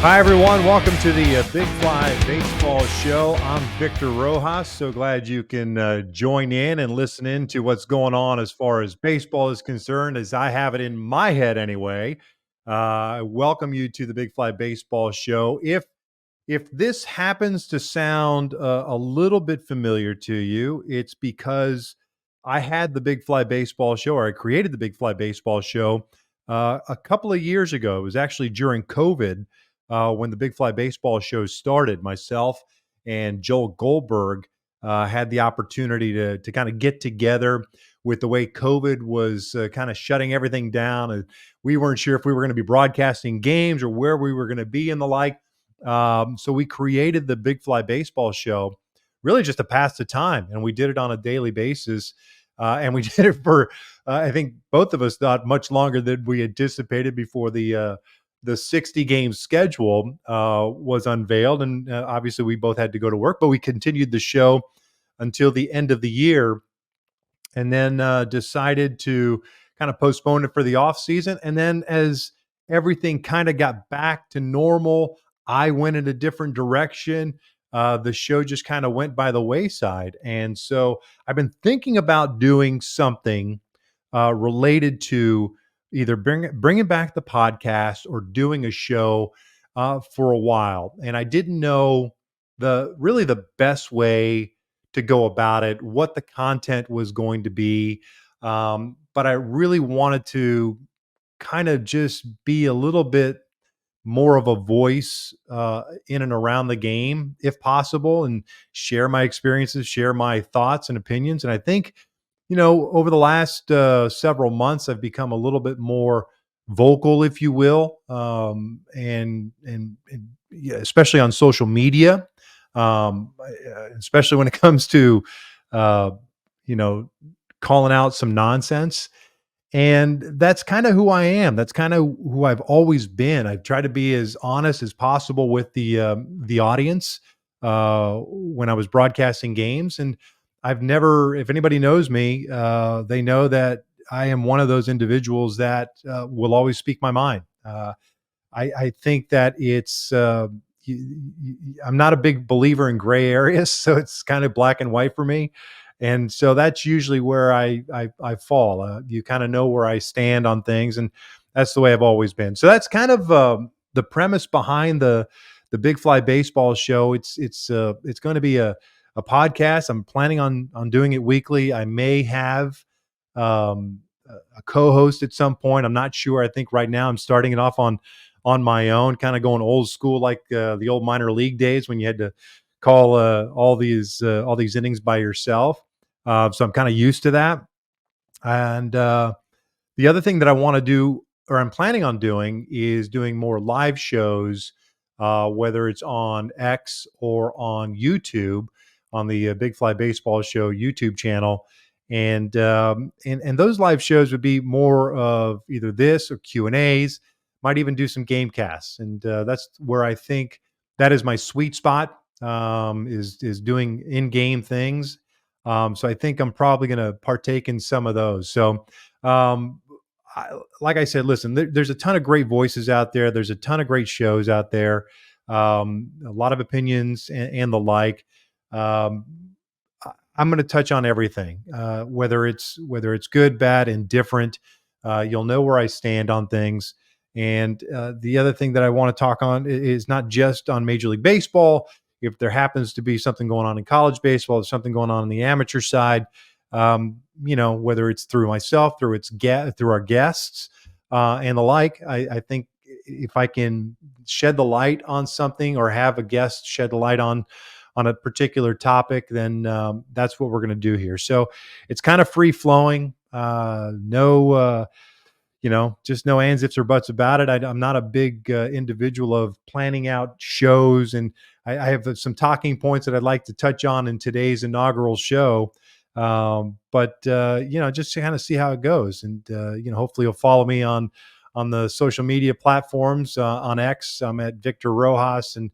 Hi, everyone. Welcome to the Big Fly Baseball Show. I'm Victor Rojas. So glad you can join in and listen in to what's going on as far as baseball is concerned, as I have it in my head anyway. I welcome you to the Big Fly Baseball Show. If this happens to sound a little bit familiar to you, it's because I had the Big Fly Baseball Show, or I created the Big Fly Baseball Show a couple of years ago. It was actually during COVID when the Big Fly Baseball Show started. Myself and Joel Goldberg had the opportunity to kind of get together with the way COVID was kind of shutting everything down. And we weren't sure if we were going to be broadcasting games or where we were going to be and the like. So we created the Big Fly Baseball Show really just to pass the time. And we did it on a daily basis. And we did it for, I think both of us thought, much longer than we anticipated before the 60 game schedule was unveiled. And obviously we both had to go to work, but we continued the show until the end of the year, and then decided to kind of postpone it for the off season. And then as everything kind of got back to normal, I went in a different direction. The show just kind of went by the wayside. And so I've been thinking about doing something related to either bringing back the podcast or doing a show for a while. And I didn't know the best way to go about it, what the content was going to be. But I really wanted to kind of just be a little bit more of a voice in and around the game, if possible, and share my experiences, share my thoughts and opinions. And I think, over the last several months, I've become a little bit more vocal, if you will, and yeah, especially on social media, especially when it comes to, uh, you know, calling out some nonsense. And that's kind of who I am. That's kind of who I've always been. I try to be as honest as possible with the audience when I was broadcasting games. And I've never, if anybody knows me, they know that I am one of those individuals that will always speak my mind. I think that it's I'm not a big believer in gray areas, so it's kind of black and white for me. And so that's usually where I fall. You kind of know where I stand on things, and that's the way I've always been. So that's kind of the premise behind the Big Fly Baseball Show. It's going to be a podcast. I'm planning on doing it weekly. I may have a co-host at some point. I'm not sure. I think right now I'm starting it off on my own, kind of going old school, like the old minor league days when you had to call all these innings by yourself. So I'm kind of used to that. And the other thing that I want to do, or I'm planning on doing, is doing more live shows, whether it's on X or on YouTube, on the Big Fly Baseball Show YouTube channel. And those live shows would be more of either this or Q&As. Might even do some game casts, and that's where I think that is my sweet spot. Is doing in-game things. So I think I'm probably going to partake in some of those. So, like I said, listen, there's a ton of great voices out there. There's a ton of great shows out there. A lot of opinions and the like. I'm going to touch on everything, whether it's good, bad, indifferent. You'll know where I stand on things. And the other thing that I want to talk on is not just on Major League Baseball. If there happens to be something going on in college baseball, there's something going on the amateur side, whether it's through myself, through our guests, and the like. I think if I can shed the light on something, or have a guest shed the light on a particular topic, then that's what we're going to do here. So it's kind of free flowing. Just no ands, ifs, or buts about it. I'm not a big individual of planning out shows, and I have some talking points that I'd like to touch on in today's inaugural show. But just to kind of see how it goes, and hopefully you'll follow me on the social media platforms. On X, I'm at Victor Rojas, and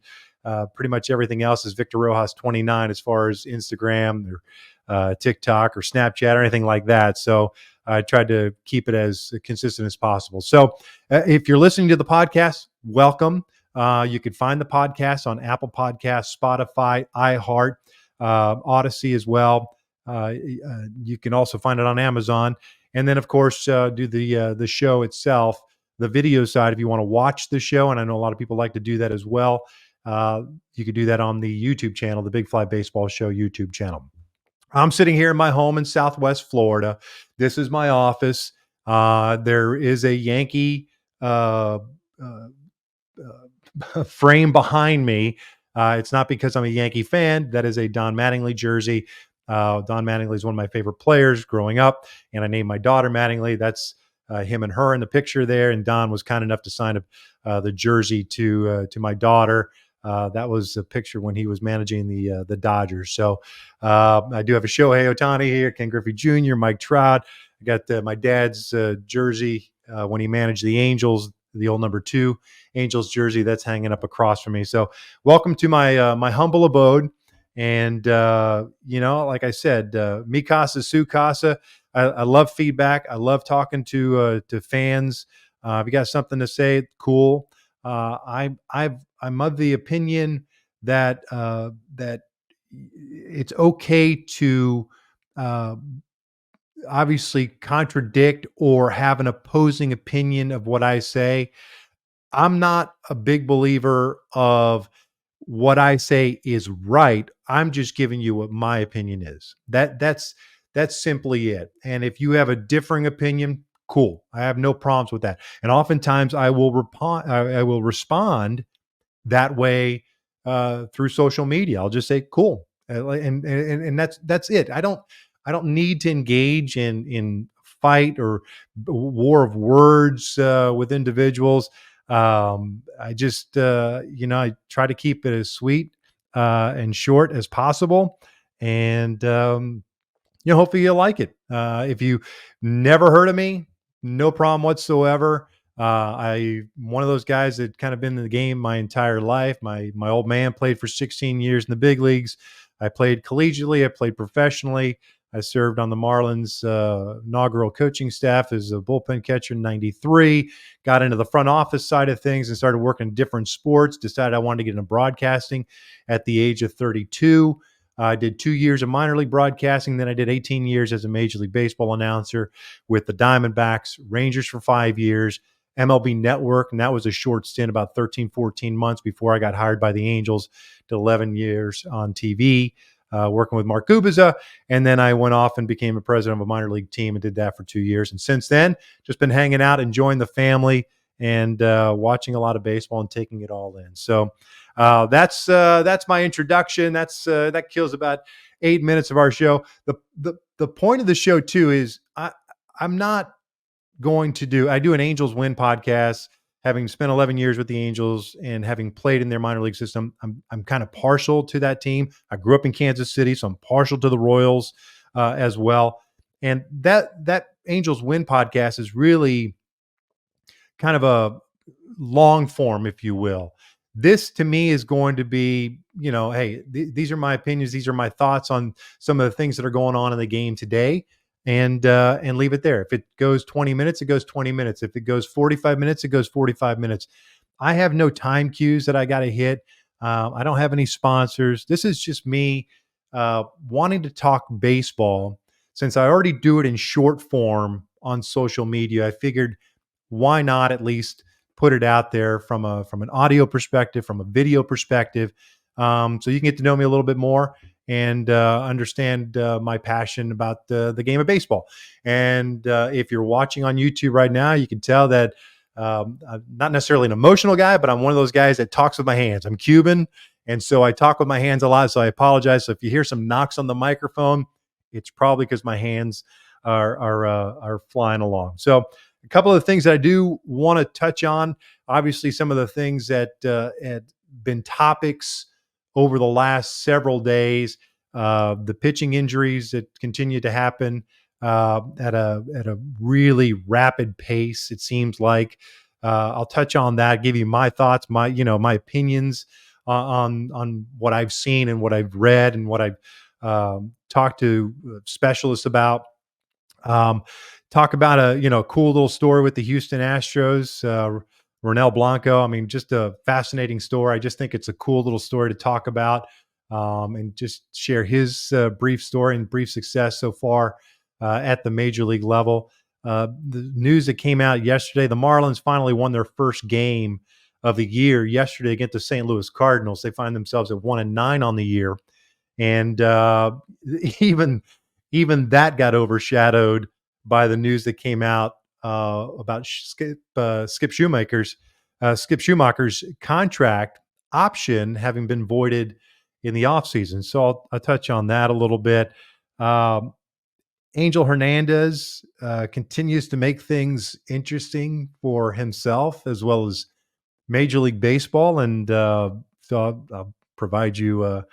pretty much everything else is Victor Rojas 29 as far as Instagram or TikTok or Snapchat or anything like that. So I tried to keep it as consistent as possible. So if you're listening to the podcast, welcome. You can find the podcast on Apple Podcasts, Spotify, iHeart, Odyssey as well. You can also find it on Amazon, and then of course do the show itself, the video side. If you want to watch the show, and I know a lot of people like to do that as well, uh, you could do that on the YouTube channel, the Big Fly Baseball Show YouTube channel. I'm sitting here in my home in Southwest Florida. This is my office. There is a Yankee uh, uh, frame behind me. It's not because I'm a Yankee fan. That is a Don Mattingly jersey. Don Mattingly is one of my favorite players growing up, and I named my daughter Mattingly. That's him and her in the picture there. And Don was kind enough to sign the jersey to my daughter. That was a picture when he was managing the Dodgers. So I do have a Shohei Ohtani here, Ken Griffey Jr., Mike Trout. I got my dad's jersey when he managed the Angels, the old number 2 Angels jersey that's hanging up across from me. So welcome to my humble abode. And like I said, mi casa, su casa. I love feedback. I love talking to fans. If you got something to say, cool. I'm of the opinion that it's okay to uh, obviously contradict or have an opposing opinion of what I say. I'm not a big believer of what I say is right. I'm just giving you what my opinion is. That's simply it. And if you have a differing opinion, cool. I have no problems with that. And oftentimes I will respond that way through social media. I'll just say cool, and that's it. I don't need to engage in fight or war of words with individuals. I just I try to keep it as sweet and short as possible, and hopefully you'll like it. If you never heard of me, no problem whatsoever. I'm one of those guys that kind of been in the game my entire life. My old man played for 16 years in the big leagues. I played collegiately. I played professionally. I served on the Marlins inaugural coaching staff as a bullpen catcher in '93. Got into the front office side of things and started working in different sports. Decided I wanted to get into broadcasting at the age of 32. I did 2 years of minor league broadcasting. Then I did 18 years as a Major League Baseball announcer with the Diamondbacks, Rangers for 5 years, MLB Network. And that was a short stint, about 13, 14 months before I got hired by the Angels. Did 11 years on TV, working with Mark Gubiza. And then I went off and became a president of a minor league team and did that for 2 years. And since then, just been hanging out, enjoying the family, and watching a lot of baseball and taking it all in. So that's my introduction. That kills about 8 minutes of our show. The point of the show too is I'm not going to do. I do an Angels Win podcast. Having spent 11 years with the Angels and having played in their minor league system, I'm kind of partial to that team. I grew up in Kansas City, so I'm partial to the Royals as well. And that Angels Win podcast is really kind of a long form, if you will. This to me is going to be, hey, these are my opinions. These are my thoughts on some of the things that are going on in the game today, and leave it there. If it goes 20 minutes, it goes 20 minutes. If it goes 45 minutes, it goes 45 minutes. I have no time cues that I got to hit. I don't have any sponsors. This is just me wanting to talk baseball. Since I already do it in short form on social media, I figured why not at least put it out there from an audio perspective, from a video perspective, so you can get to know me a little bit more and understand my passion about the game of baseball. And if you're watching on YouTube right now, you can tell that I'm not necessarily an emotional guy, but I'm one of those guys that talks with my hands. I'm Cuban, and so I talk with my hands a lot. So I apologize. So if you hear some knocks on the microphone, it's probably because my hands are flying along. So a couple of things that I do want to touch on. Obviously, some of the things that had been topics over the last several days. The pitching injuries that continue to happen at a really rapid pace. It seems like I'll touch on that, give you my thoughts, my opinions on what I've seen and what I've read and what I've talked to specialists about. Um, Talk about a cool little story with the Houston Astros. Ronel Blanco. I mean, just a fascinating story. I just think it's a cool little story to talk about, and just share his brief story and brief success so far at the major league level. The news that came out yesterday, the Marlins finally won their first game of the year yesterday against the St. Louis Cardinals. They find themselves at 1-9 on the year, and even even that got overshadowed by the news that came out about Skip Schumacher's contract option having been voided in the offseason. So I'll touch on that a little bit. Um, Angel Hernandez continues to make things interesting for himself as well as Major League Baseball, and so I'll provide you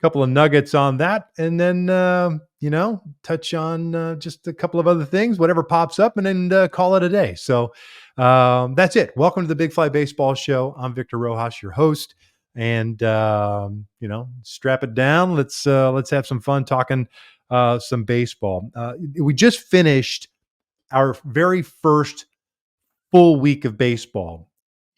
couple of nuggets on that, and then touch on just a couple of other things, whatever pops up, and then call it a day. So that's it. Welcome to the Big Fly Baseball Show. I'm Victor Rojas, your host, and strap it down. Let's have some fun talking some baseball. We just finished our very first full week of baseball.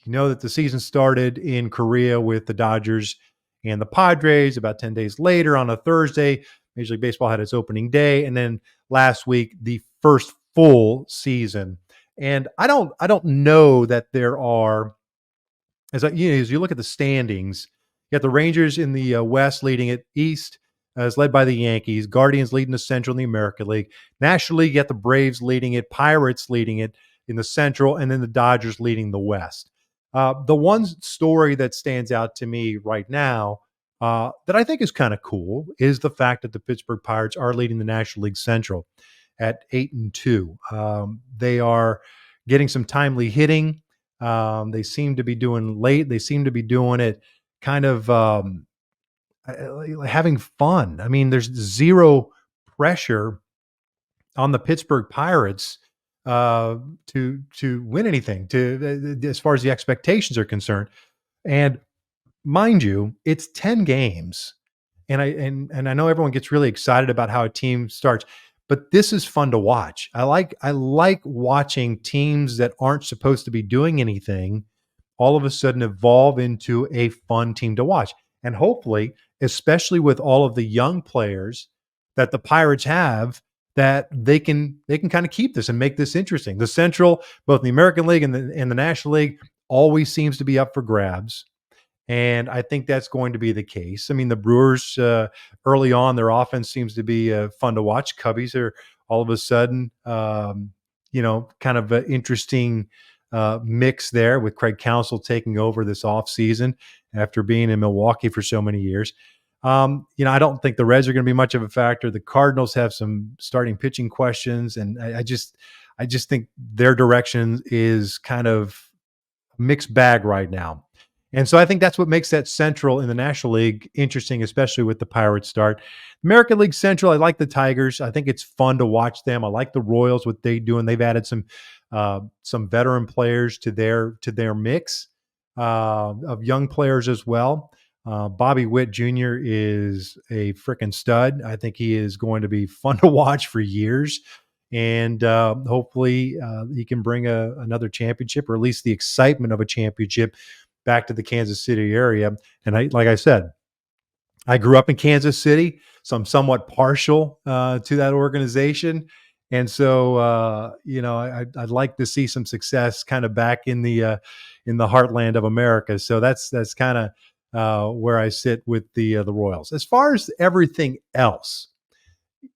You know that the season started in Korea with the Dodgers and the Padres. About 10 days later, on a Thursday, Major League Baseball had its opening day, and then last week the first full season. And I don't know that there are, as you look at the standings, you got the Rangers in the West leading it. East is led by the Yankees. Guardians leading the Central in the American League. National League, you got the Braves leading it. Pirates leading it in the Central, and then the Dodgers leading the West. The one story that stands out to me right now that I think is kind of cool is the fact that the Pittsburgh Pirates are leading the National League Central at 8-2. They are getting some timely hitting. They seem to be doing late. They seem to be doing it kind of having fun. I mean, there's zero pressure on the Pittsburgh Pirates to win anything, to as far as the expectations are concerned. And mind you, it's 10 games. And I know everyone gets really excited about how a team starts, but this is fun to watch. I like watching teams that aren't supposed to be doing anything all of a sudden evolve into a fun team to watch. And hopefully, especially with all of the young players that the Pirates have, that they can kind of keep this and make this interesting. The Central, both the American League and the National League, always seems to be up for grabs. And I think that's going to be the case. I mean, the Brewers, early on, their offense seems to be fun to watch. Cubbies are all of a sudden, kind of an interesting mix there with Craig Counsell taking over this offseason after being in Milwaukee for so many years. I don't think the Reds are going to be much of a factor. The Cardinals have some starting pitching questions, and I just think their direction is kind of a mixed bag right now. And so I think that's what makes that Central in the National League interesting, especially with the Pirates start. American League Central, I like the Tigers. I think it's fun to watch them. I like the Royals, what they do, and they've added some veteran players to their mix of young players as well. Bobby Witt Jr. is a freaking stud. I think he is going to be fun to watch for years. And hopefully he can bring another championship, or at least the excitement of a championship, back to the Kansas City area. And like I said, I grew up in Kansas City, so I'm somewhat partial to that organization. And so, I'd like to see some success kind of back in the heartland of America. So that's kind of where I sit with the Royals. As far as everything else,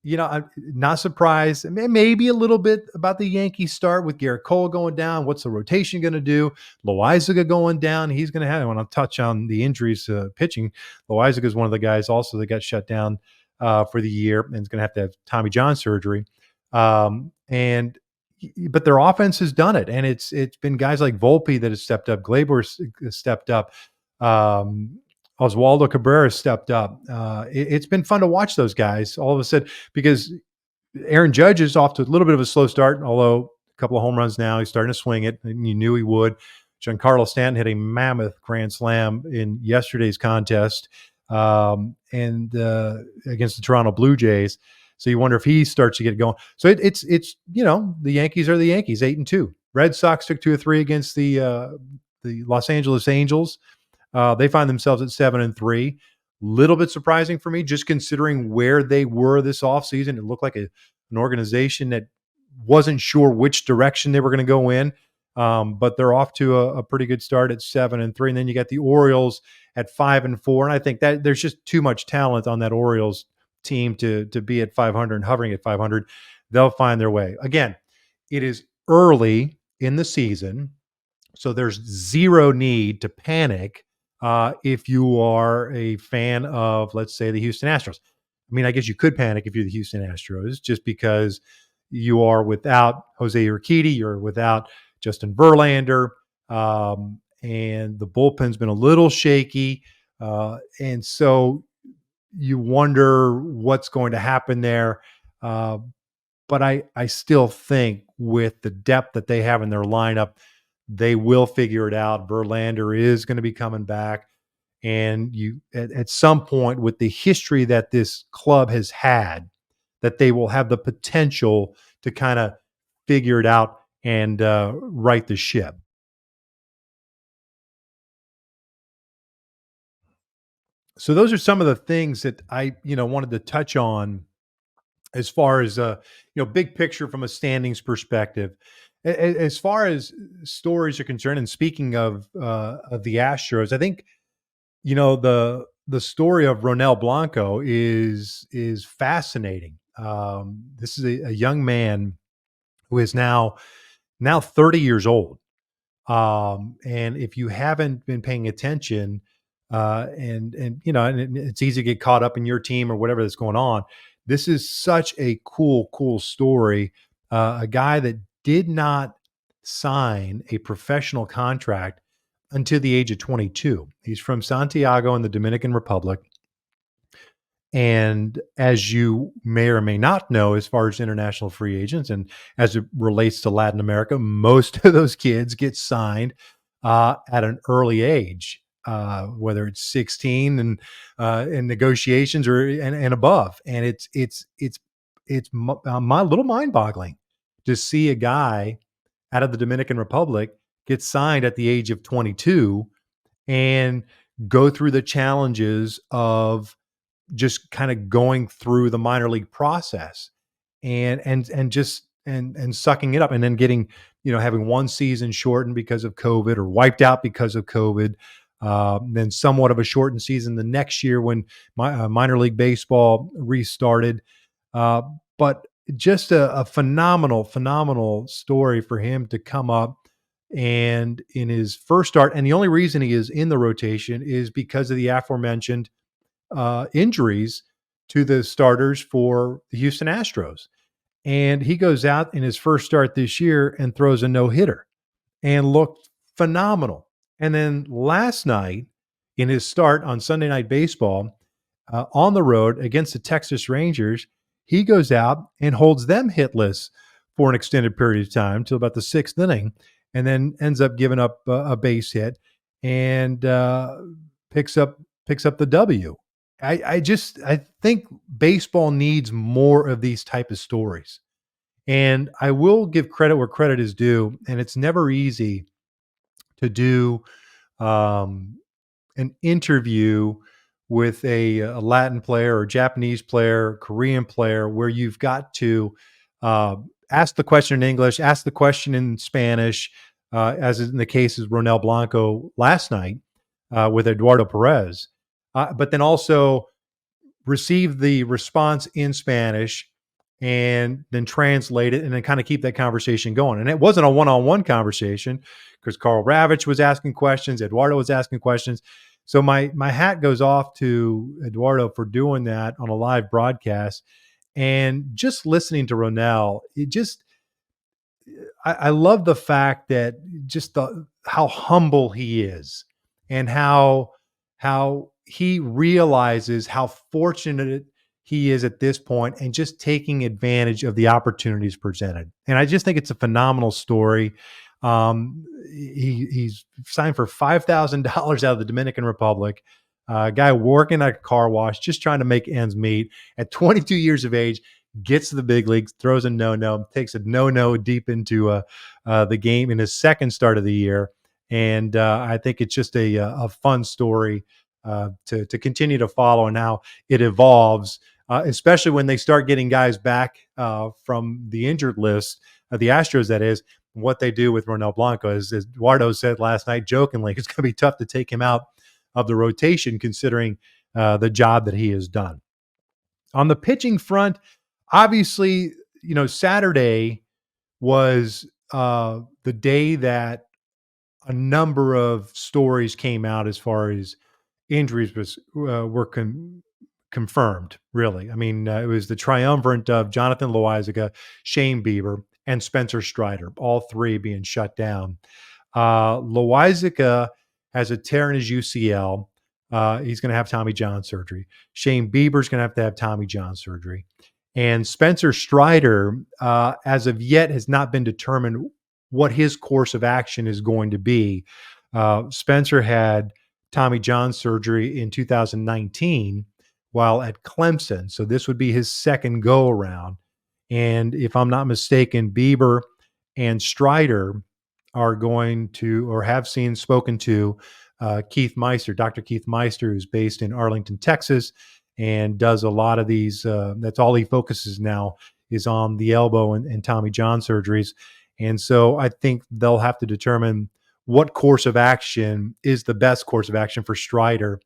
I'm not surprised. Maybe a little bit about the Yankees start with Garrett Cole going down. What's the rotation going to do? Loizaga going down. He's going to have, I want to touch on the injuries pitching. Loizaga is one of the guys also that got shut down for the year and is going to have Tommy John surgery. But their offense has done it. And it's been guys like Volpe that have stepped up. Gleyber has stepped up. Oswaldo Cabrera stepped up. It's been fun to watch those guys all of a sudden, because Aaron Judge is off to a little bit of a slow start, although a couple of home runs now. He's starting to swing it, and you knew he would. Giancarlo Stanton hit a mammoth grand slam in yesterday's contest and against the Toronto Blue Jays. So you wonder if he starts to get going. So it's the Yankees are the Yankees, 8-2. Red Sox took 2 or 3 against the Los Angeles Angels. They find themselves at 7-3. Little bit surprising for me, just considering where they were this offseason. It looked like an organization that wasn't sure which direction they were going to go in. But they're off to a pretty good start at 7-3. And then you got the Orioles at 5-4. And I think that there's just too much talent on that Orioles team to be at 500 and hovering at 500. They'll find their way. Again, it is early in the season, so there's zero need to panic if you are a fan of, let's say, the Houston Astros. I mean, I guess you could panic if you're the Houston Astros, just because you are without Jose Urquidy, you're without Justin Verlander, and the bullpen's been a little shaky, and so you wonder what's going to happen there. But I still think with the depth that they have in their lineup, they will figure it out. Verlander is going to be coming back. And you at some point, with the history that this club has had, that they will have the potential to kind of figure it out and right the ship. So those are some of the things that I wanted to touch on as far as big picture from a standings perspective. As far as stories are concerned, and speaking of the Astros, I think the story of Ronel Blanco is fascinating. This is a young man who is now 30 years old. And if you haven't been paying attention, and it's easy to get caught up in your team or whatever that's going on. This is such a cool story. A guy that did not sign a professional contract until the age of 22. He's from Santiago in the Dominican Republic. And as you may or may not know, as far as international free agents and as it relates to Latin America, most of those kids get signed at an early age, whether it's 16 and in negotiations and above. And it's my little mind boggling to see a guy out of the Dominican Republic get signed at the age of 22 and go through the challenges of just kind of going through the minor league process and sucking it up, and then getting, having one season shortened because of COVID or wiped out because of COVID. Then somewhat of a shortened season the next year when minor league baseball restarted. But just a phenomenal story for him to come up. And in his first start, and the only reason he is in the rotation is because of the aforementioned injuries to the starters for the Houston Astros. And he goes out in his first start this year and throws a no-hitter and looked phenomenal. And then last night in his start on Sunday Night Baseball on the road against the Texas Rangers, he goes out and holds them hitless for an extended period of time till about the sixth inning, and then ends up giving up a base hit and picks up the W. I think baseball needs more of these type of stories. And I will give credit where credit is due. And it's never easy to do an interview with a Latin player or Japanese player, Korean player, where you've got to ask the question in English, ask the question in Spanish, as in the case of Ronel Blanco last night with Eduardo Perez. But then also receive the response in Spanish and then translate it and then kind of keep that conversation going. And it wasn't a one-on-one conversation because Carl Ravitch was asking questions, Eduardo was asking questions. So my hat goes off to Eduardo for doing that on a live broadcast. And just listening to Ronel, I love the fact that just how humble he is and how he realizes how fortunate he is at this point and just taking advantage of the opportunities presented. And I just think it's a phenomenal story. He's signed for $5,000 out of the Dominican Republic. A guy working at a car wash, just trying to make ends meet at 22 years of age, gets to the big leagues, throws a no-no, takes a no-no deep into the game in his second start of the year. And I think it's just a fun story to continue to follow and how it evolves, especially when they start getting guys back from the injured list, the Astros, that is. What they do with Ronel Blanco is, as Eduardo said last night jokingly, it's going to be tough to take him out of the rotation considering the job that he has done. On the pitching front, obviously, Saturday was the day that a number of stories came out as far as injuries were confirmed, really. I mean, it was the triumvirate of Jonathan Loizaga, Shane Bieber, and Spencer Strider, all three being shut down. Loizaga has a tear in his UCL. He's going to have Tommy John surgery. Shane Bieber's going to have Tommy John surgery. And Spencer Strider, as of yet, has not been determined what his course of action is going to be. Spencer had Tommy John surgery in 2019 while at Clemson. So this would be his second go around. And if I'm not mistaken, Bieber and Strider are going to, or have spoken to Keith Meister, Dr. Keith Meister, who's based in Arlington, Texas, and does a lot of these. That's all he focuses now is on the elbow and Tommy John surgeries. And so I think they'll have to determine what course of action is the best course of action for Strider,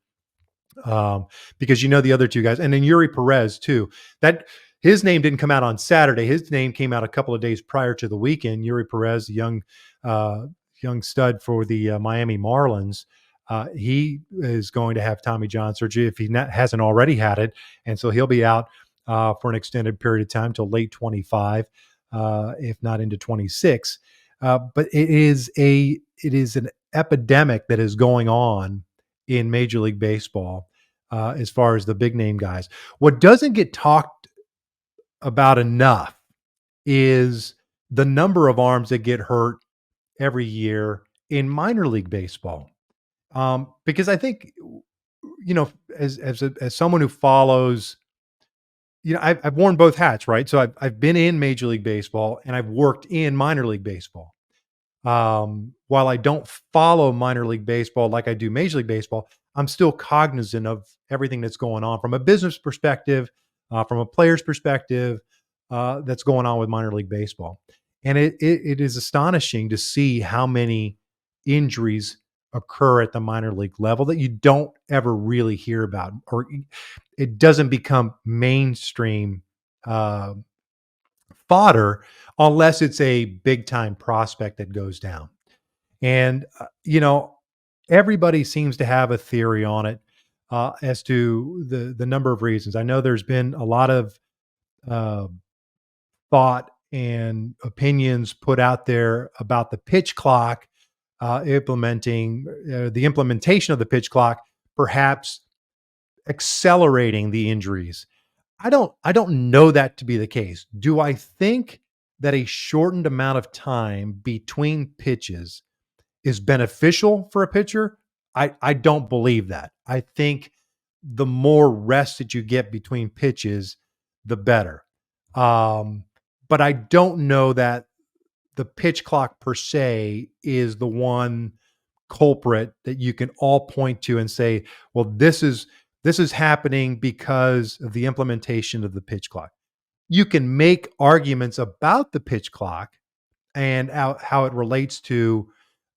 because the other two guys, and then Yuri Perez too. That his name didn't come out on Saturday. His name came out a couple of days prior to the weekend. Yuri Perez, young stud for the Miami Marlins. He is going to have Tommy John surgery if he hasn't already had it, and so he'll be out for an extended period of time till late 25, if not into 26. But it is an epidemic that is going on in Major League Baseball as far as the big name guys. What doesn't get talked about enough is the number of arms that get hurt every year in minor league baseball. Because I think, as someone who follows, I've worn both hats, right? So I've been in Major League Baseball and I've worked in minor league baseball. While I don't follow minor league baseball like I do Major League Baseball, I'm still cognizant of everything that's going on from a business perspective, from a player's perspective, that's going on with minor league baseball. And it is astonishing to see how many injuries occur at the minor league level that you don't ever really hear about, or it doesn't become mainstream fodder unless it's a big time prospect that goes down. And, everybody seems to have a theory on it as to the number of reasons. I know there's been a lot of uh, thought and opinions put out there about the pitch clock, implementing the implementation of the pitch clock, perhaps accelerating the injuries. I don't know that to be the case. Do I think that a shortened amount of time between pitches is beneficial for a pitcher? I don't believe that. I think the more rest that you get between pitches, the better. But I don't know that the pitch clock per se is the one culprit that you can all point to and say, well, this is happening because of the implementation of the pitch clock. You can make arguments about the pitch clock and how it relates to,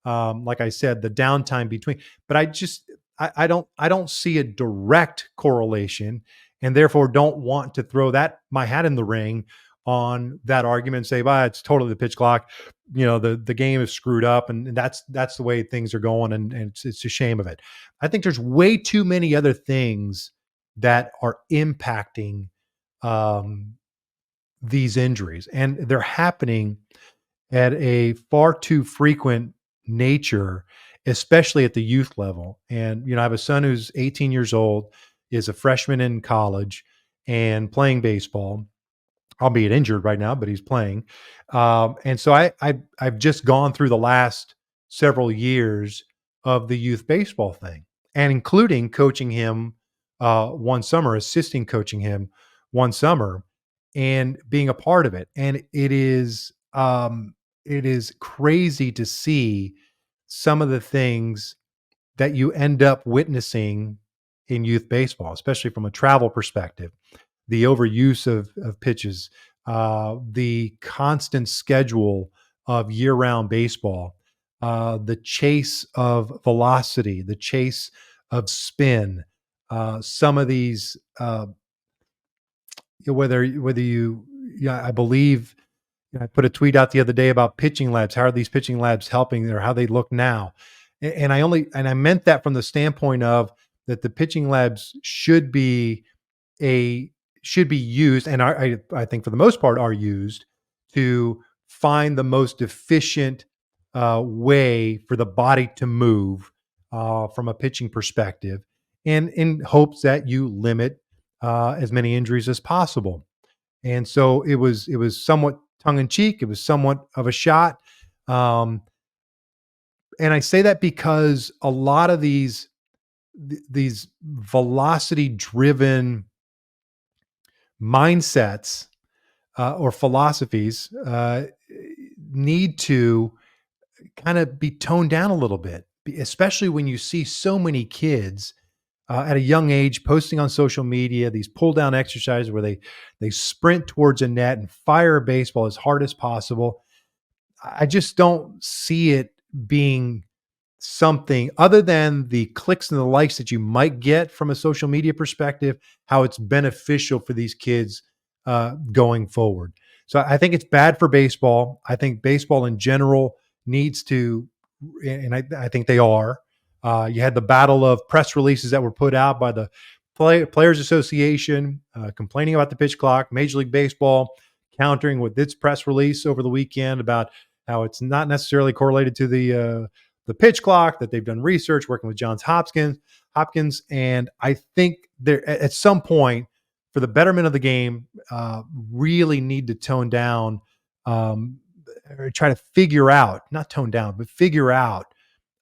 like I said, the downtime between. But I don't see a direct correlation, and therefore don't want to throw my hat in the ring on that argument and say, "Well, it's totally the pitch clock. The game is screwed up, and that's the way things are going, and it's a shame of it." I think there's way too many other things that are impacting these injuries, and they're happening at a far too frequent nature, especially at the youth level. And, I have a son who's 18 years old, is a freshman in college and playing baseball, albeit injured right now, but he's playing. And so I've just gone through the last several years of the youth baseball thing, and including coaching him one summer, assisting coaching him one summer. and being a part of it. And it is crazy to see some of the things that you end up witnessing in youth baseball, especially from a travel perspective, the overuse of pitches, the constant schedule of year-round baseball, the chase of velocity, the chase of spin. Some of these, whether you, yeah, I believe I put a tweet out the other day about pitching labs. How are these pitching labs helping, or how they look now? And I meant that from the standpoint of that the pitching labs a should be used, and I think for the most part are used to find the most efficient way for the body to move from a pitching perspective, and in hopes that you limit as many injuries as possible. And so it was somewhat tongue in cheek. It was somewhat of a shot, um, and I say that because a lot of these velocity driven mindsets or philosophies need to kind of be toned down a little bit, especially when you see so many kids at a young age posting on social media these pull down exercises where they sprint towards a net and fire a baseball as hard as possible. I just don't see it being something other than the clicks and the likes that you might get from a social media perspective, how it's beneficial for these kids going forward. So I think it's bad for baseball. I think baseball in general needs to, and I think they are. You had the battle of press releases that were put out by the Players Association complaining about the pitch clock, Major League Baseball countering with its press release over the weekend about how it's not necessarily correlated to the pitch clock, that they've done research working with Hopkins. And I think there at some point, for the betterment of the game, really need to tone down or try to figure out, not tone down, but figure out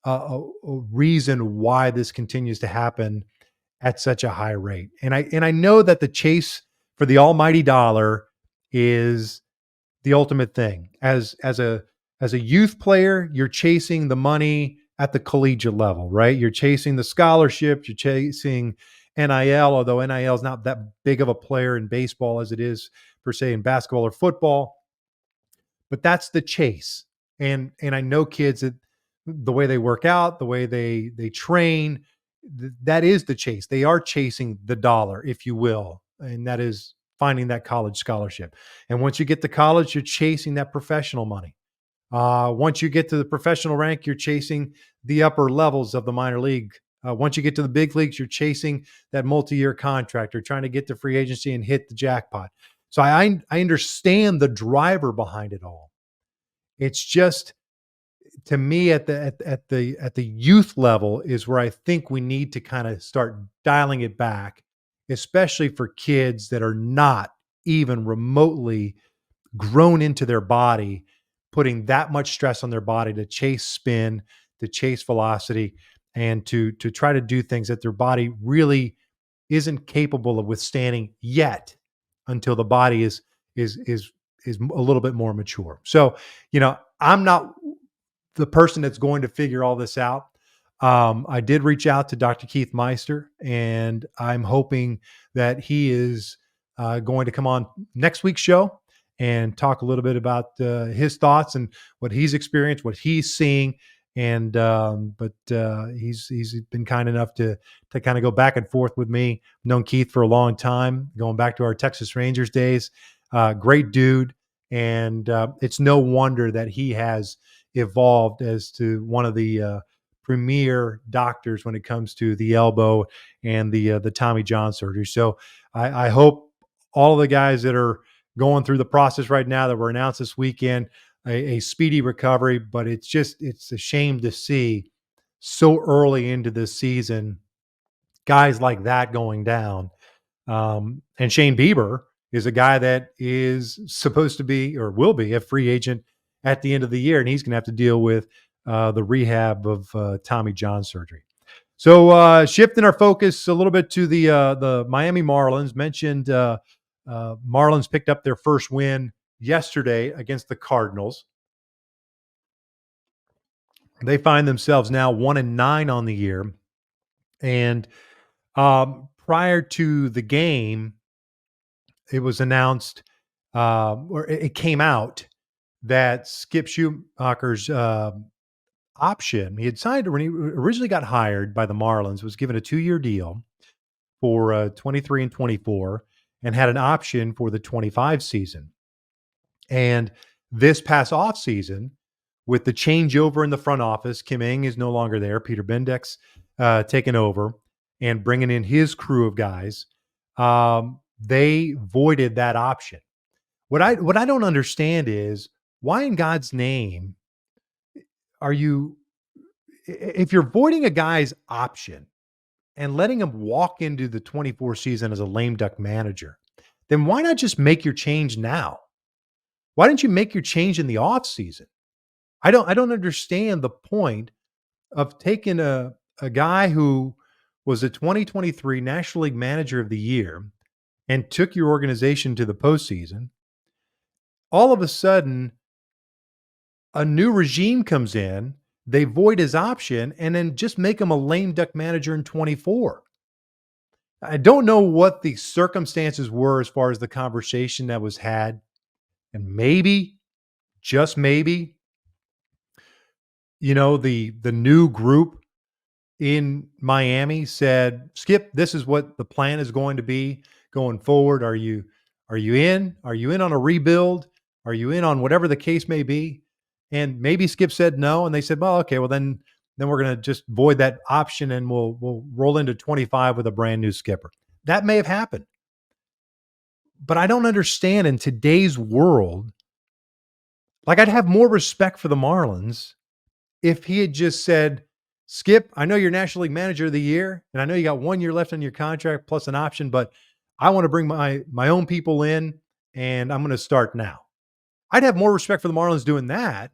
a reason why this continues to happen at such a high rate. And I know that the chase for the almighty dollar is the ultimate thing. As a youth player, you're chasing the money at the collegiate level, right? You're chasing the scholarship, you're chasing NIL, although NIL is not that big of a player in baseball as it is per se in basketball or football. But that's the chase. And I know kids that the way they work out, the way they train, that is the chase. They are chasing the dollar, if you will, and that is finding that college scholarship. And once you get to college, you're chasing that professional money. Once you get to the professional rank, you're chasing the upper levels of the minor league. Once you get to the big leagues, you're chasing that multi-year contract or trying to get to free agency and hit the jackpot. So I understand the driver behind it all. It's just, to me, at the youth level is where I think we need to kind of start dialing it back, especially for kids that are not even remotely grown into their body, putting that much stress on their body to chase spin, to chase velocity, and to try to do things that their body really isn't capable of withstanding yet, until the body is a little bit more mature. So, I'm not the person that's going to figure all this out. I did reach out to Dr. Keith Meister, and I'm hoping that he is going to come on next week's show and talk a little bit about his thoughts and what he's experienced, what he's seeing. And but he's been kind enough to kind of go back and forth with me. I've known Keith for a long time, going back to our Texas Rangers days. Great dude, and it's no wonder that he has evolved as to one of the premier doctors when it comes to the elbow and the Tommy John surgery. So I hope all of the guys that are going through the process right now that were announced this weekend a speedy recovery. But it's a shame to see so early into this season guys like that going down. And Shane Bieber is a guy that is supposed to be or will be a free agent at the end of the year, and he's going to have to deal with the rehab of Tommy John surgery. So shifting our focus a little bit to the Miami Marlins, mentioned Marlins picked up their first win yesterday against the Cardinals. They find themselves now 1-9 on the year. And prior to the game, it was announced, or it came out that Skip Schumacher's option, he had signed when he originally got hired by the Marlins, was given a 2-year deal for 23 and 24 and had an option for the 25 season. And this past off season, with the changeover in the front office, Kim Ng is no longer there. Peter Bendix taking over and bringing in his crew of guys. They voided that option. What I don't understand is why in God's name are you, if you're voiding a guy's option and letting him walk into the 24 season as a lame duck manager, then why not just make your change now? Why didn't you make your change in the off season? I don't understand the point of taking a guy who was a 2023 National League Manager of the Year and took your organization to the postseason. All of a sudden, a new regime comes in, they void his option, and then just make him a lame duck manager in 24. I don't know what the circumstances were as far as the conversation that was had. And maybe, just maybe, the new group in Miami said, Skip, this is what the plan is going to be going forward. Are you in? Are you in on a rebuild? Are you in on whatever the case may be? And maybe Skip said no, and they said, well, okay, well then we're going to just void that option and we'll roll into 25 with a brand new skipper. That may have happened. But I don't understand in today's world, like I'd have more respect for the Marlins if he had just said, Skip, I know you're National League Manager of the Year, and I know you got 1 year left on your contract plus an option, but I want to bring my own people in, and I'm going to start now. I'd have more respect for the Marlins doing that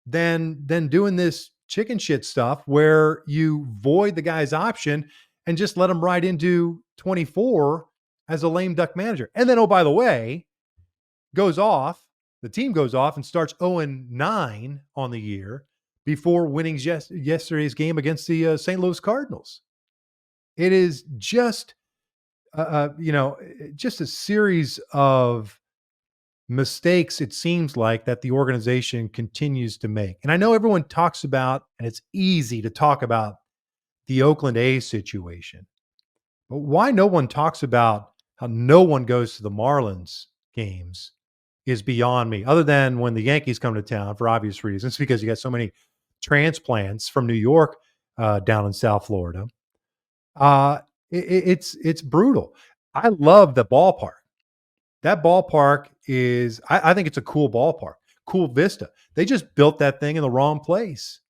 than doing this chicken shit stuff where you void the guy's option and just let him ride into 24 as a lame duck manager. And then, oh, by the way, the team goes off and starts 0-9 on the year before winning yesterday's game against the St. Louis Cardinals. It is just, just a series of mistakes, it seems like, that the organization continues to make. And I know everyone talks about, and it's easy to talk about the Oakland A's situation, but why no one talks about how no one goes to the Marlins games is beyond me, other than when the Yankees come to town for obvious reasons, because you got so many transplants from New York down in South Florida. It's brutal. I love the ballpark. That ballpark is, I think it's a cool ballpark, cool vista. They just built that thing in the wrong place.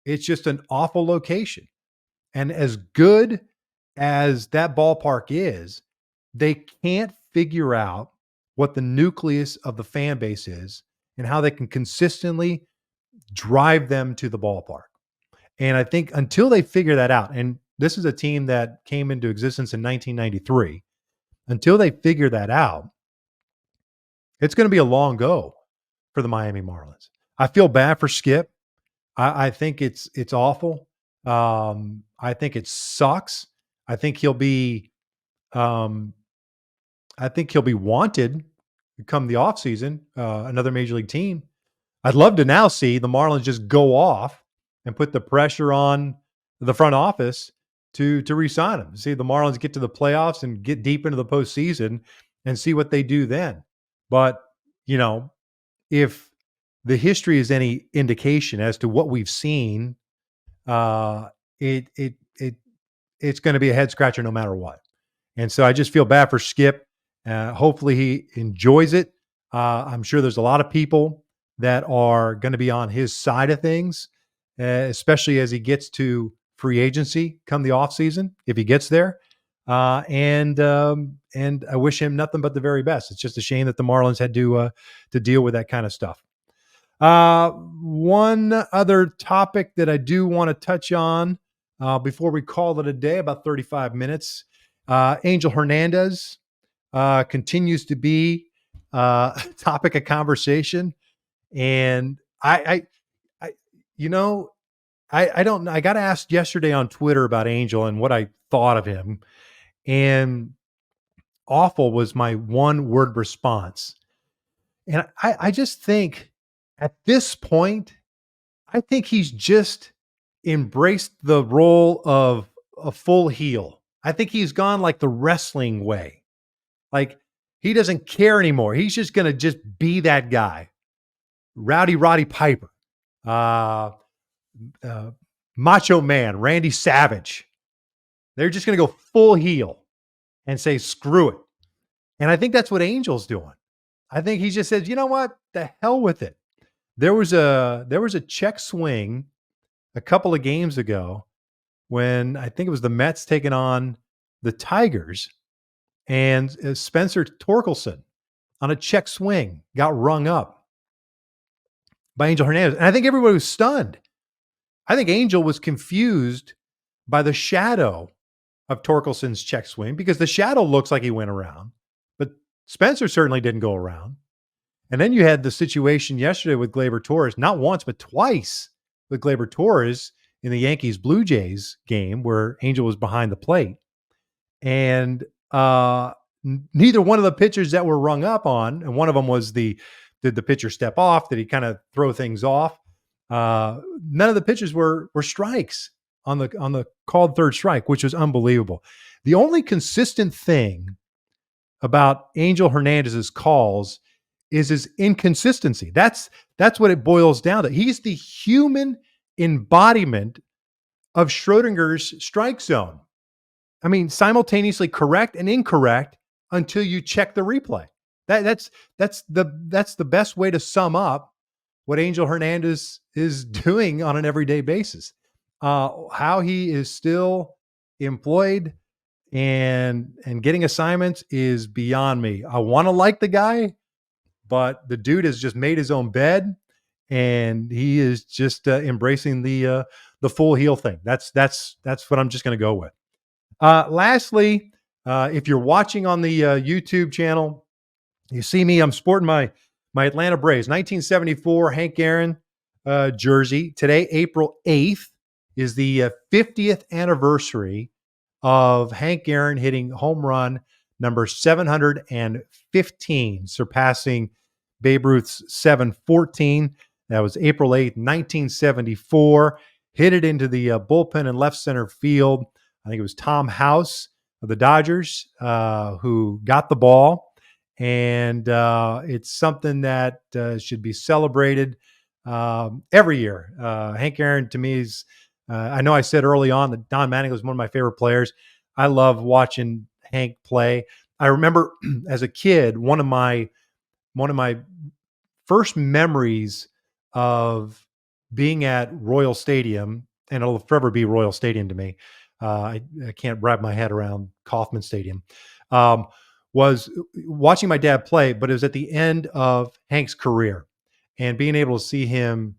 It's just an awful location. And as good as that ballpark is, they can't figure out what the nucleus of the fan base is and how they can consistently drive them to the ballpark. And I think until they figure that out, and this is a team that came into existence in 1993, until they figure that out, it's going to be a long go for the Miami Marlins. I feel bad for Skip. I think it's awful. I think it sucks. I think he'll be wanted come the offseason, another major league team. I'd love to now see the Marlins just go off and put the pressure on the front office to re-sign him. See the Marlins get to the playoffs and get deep into the postseason and see what they do then. But, if the history is any indication as to what we've seen, it's going to be a head scratcher no matter what. And so I just feel bad for Skip. Hopefully he enjoys it. I'm sure there's a lot of people that are going to be on his side of things, especially as he gets to free agency come the offseason, if he gets there. And I wish him nothing but the very best. It's just a shame that the Marlins had to deal with that kind of stuff. One other topic that I do want to touch on before we call it a day, about 35 minutes. Angel Hernandez continues to be a topic of conversation. And I you know, I don't. I got asked yesterday on Twitter about Angel and what I thought of him, and awful was my one word response. And I just think at this point, I think he's just embraced the role of a full heel. I think he's gone like the wrestling way. Like he doesn't care anymore. He's just going to just be that guy. Rowdy Roddy Piper, uh, uh, Macho Man, Randy Savage. They're just going to go full heel and say, screw it. And I think that's what Angel's doing. I think he just says, you know what? The hell with it. There was a check swing a couple of games ago when I think it was the Mets taking on the Tigers, and Spencer Torkelson on a check swing got rung up by Angel Hernandez. And I think everybody was stunned. I think Angel was confused by the shadow of Torkelson's check swing because the shadow looks like he went around, but Spencer certainly didn't go around. And then you had the situation yesterday with Gleyber Torres, not once, but twice with Gleyber Torres in the Yankees Blue Jays game where Angel was behind the plate. And neither one of the pitchers that were rung up on, and one of them was did the pitcher step off? Did he kind of throw things off? None of the pitches were strikes on the called third strike, which was unbelievable. The only consistent thing about Angel Hernandez's calls is his inconsistency. That's what it boils down to. He's the human embodiment of Schrodinger's strike zone. I mean, simultaneously correct and incorrect until you check the replay. That's the best way to sum up what Angel Hernandez is doing on an everyday basis. How he is still employed and getting assignments is beyond me. I want to like the guy, but the dude has just made his own bed, and he is just embracing the full heel thing. That's what I'm just going to go with. Lastly, if you're watching on the YouTube channel, you see me. I'm sporting my Atlanta Braves 1974 Hank Aaron jersey. Today, April 8th, is the 50th anniversary of Hank Aaron hitting home run number 715, surpassing Babe Ruth's 714. That was April 8th, 1974. Hit it into the bullpen in left center field. I think it was Tom House of the Dodgers who got the ball. And it's something that should be celebrated every year. Hank Aaron, to me, is, I know I said early on that Don Manning was one of my favorite players. I love watching Hank play. I remember as a kid, one of my first memories of being at Royal Stadium, and it'll forever be Royal Stadium to me. I can't wrap my head around Kauffman Stadium. Was watching my dad play, but it was at the end of Hank's career, and being able to see him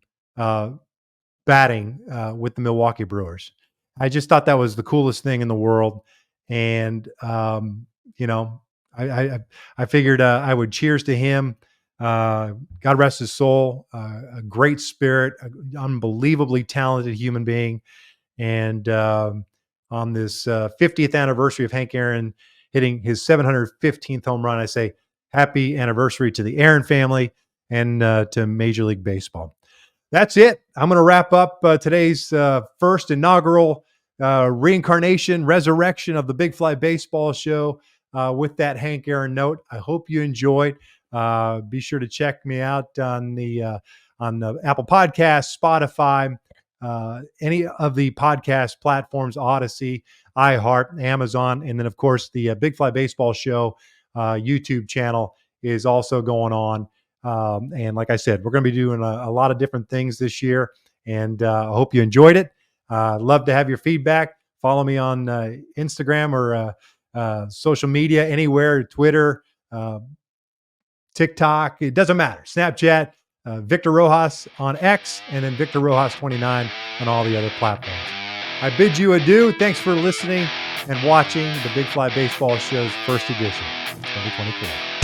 batting with the Milwaukee Brewers. I just thought that was the coolest thing in the world. And, I figured I would cheers to him. God rest his soul, a great spirit, an unbelievably talented human being. And on this 50th anniversary of Hank Aaron hitting his 715th home run, I say happy anniversary to the Aaron family and to Major League Baseball. That's it. I'm going to wrap up today's first inaugural resurrection of the Big Fly Baseball Show with that Hank Aaron note. I hope you enjoyed. Be sure to check me out on the Apple Podcasts, Spotify, any of the podcast platforms, Odyssey, iHeart, Amazon, and then of course the Big Fly Baseball Show YouTube channel is also going on. And like I said, we're going to be doing a lot of different things this year, and I hope you enjoyed it. Love to have your feedback. Follow me on Instagram or social media, anywhere, Twitter, TikTok, it doesn't matter. Snapchat, Victor Rojas on X, and then Victor Rojas 29 on all the other platforms. I bid you adieu. Thanks for listening and watching the Big Fly Baseball Show's first edition, 2024.